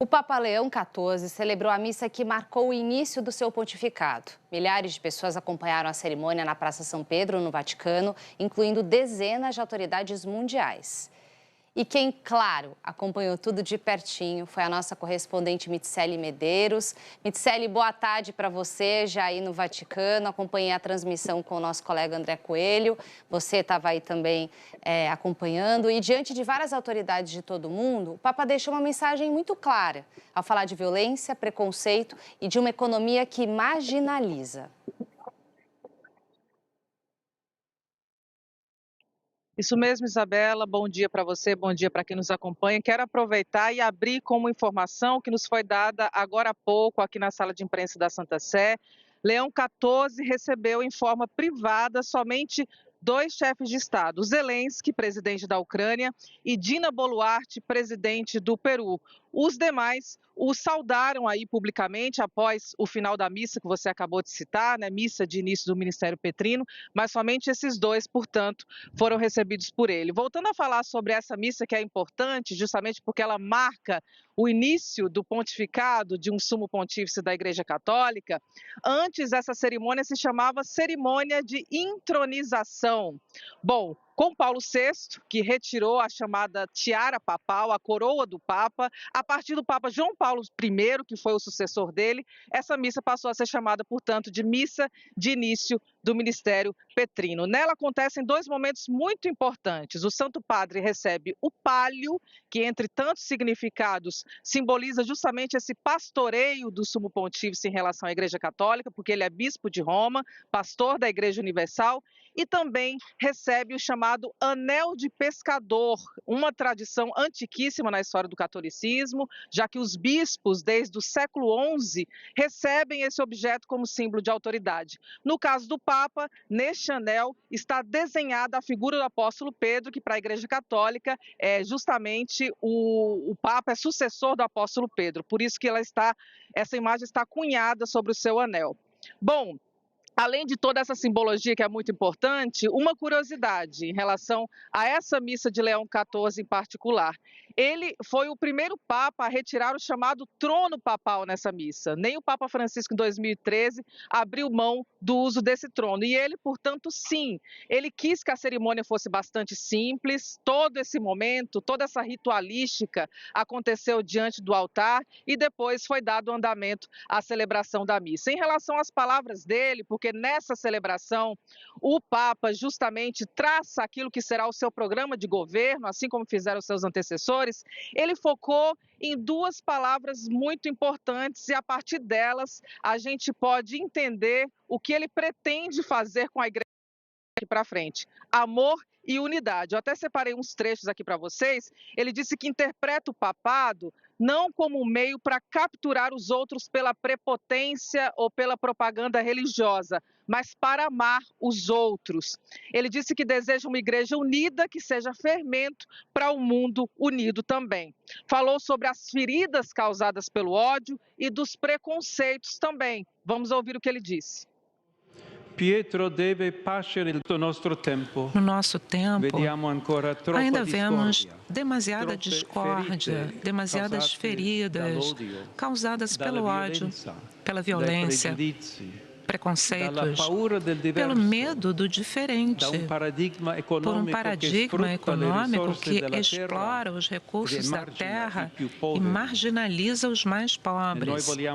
O Papa Leão XIV celebrou a missa que marcou o início do seu pontificado. Milhares de pessoas acompanharam a cerimônia na Praça São Pedro, no Vaticano, incluindo dezenas de autoridades mundiais. E quem, claro, acompanhou tudo de pertinho foi a nossa correspondente Miceli Medeiros. Miceli, boa tarde para você, já aí no Vaticano. Acompanhei a transmissão com o nosso colega André Coelho. Você estava aí também acompanhando. E diante de várias autoridades de todo mundo, o Papa deixou uma mensagem muito clara ao falar de violência, preconceito e de uma economia que marginaliza. Isso mesmo, Isabela. Bom dia para você, bom dia para quem nos acompanha. Quero aproveitar e abrir com uma informação que nos foi dada agora há pouco aqui na sala de imprensa da Santa Sé. Leão XIV recebeu em forma privada somente 2 chefes de Estado, Zelensky, presidente da Ucrânia, e Dina Boluarte, presidente do Peru. Os demais o saudaram aí publicamente após o final da missa que você acabou de citar, né? Missa de início do Ministério Petrino, mas somente esses 2, portanto, foram recebidos por ele. Voltando a falar sobre essa missa que é importante, justamente porque ela marca o início do pontificado de um sumo pontífice da Igreja Católica, antes essa cerimônia se chamava cerimônia de intronização. Bom, com Paulo VI, que retirou a chamada tiara papal, a coroa do Papa, a partir do Papa João Paulo I, que foi o sucessor dele, essa missa passou a ser chamada, portanto, de missa de início do Ministério Petrino. Nela acontecem 2 momentos muito importantes. O Santo Padre recebe o pálio, que entre tantos significados simboliza justamente esse pastoreio do Sumo Pontífice em relação à Igreja Católica, porque ele é bispo de Roma, pastor da Igreja Universal, e também recebe o chamado Anel de Pescador, uma tradição antiquíssima na história do catolicismo, já que os bispos, desde o século XI, recebem esse objeto como símbolo de autoridade. No caso do Papa, neste anel está desenhada a figura do apóstolo Pedro, que para a Igreja Católica é justamente o Papa é sucessor do apóstolo Pedro, por isso que essa imagem está cunhada sobre o seu anel. Bom, além de toda essa simbologia que é muito importante, uma curiosidade em relação a essa missa de Leão XIV em particular. Ele foi o primeiro Papa a retirar o chamado trono papal nessa missa. Nem o Papa Francisco, em 2013, abriu mão do uso desse trono. E ele, portanto, sim, ele quis que a cerimônia fosse bastante simples. Todo esse momento, toda essa ritualística aconteceu diante do altar e depois foi dado andamento à celebração da missa. Em relação às palavras dele, porque nessa celebração o Papa justamente traça aquilo que será o seu programa de governo, assim como fizeram seus antecessores, ele focou em 2 palavras muito importantes e a partir delas a gente pode entender o que ele pretende fazer com a Igreja daqui para frente: amor e unidade. Eu até separei uns trechos aqui para vocês. Ele disse que interpreta o papado não como um meio para capturar os outros pela prepotência ou pela propaganda religiosa, mas para amar os outros. Ele disse que deseja uma igreja unida que seja fermento para um mundo unido também. Falou sobre as feridas causadas pelo ódio e dos preconceitos também. Vamos ouvir o que ele disse. Pietro deve passare il nostro tempo. No nosso tempo, ainda vemos discordia, demasiada troppe discórdia, ferite demasiadas causate feridas dall'odio, causadas dalla pelo ódio, violenza, pela dai violência, pregiudizi, dalla preconceitos, paura del pelo diverso, medo do diferente, da um paradigma por um econômico paradigma econômico que della explora os recursos da terra, terra i più e poveri. marginaliza os mais E noi pobres. vogliamo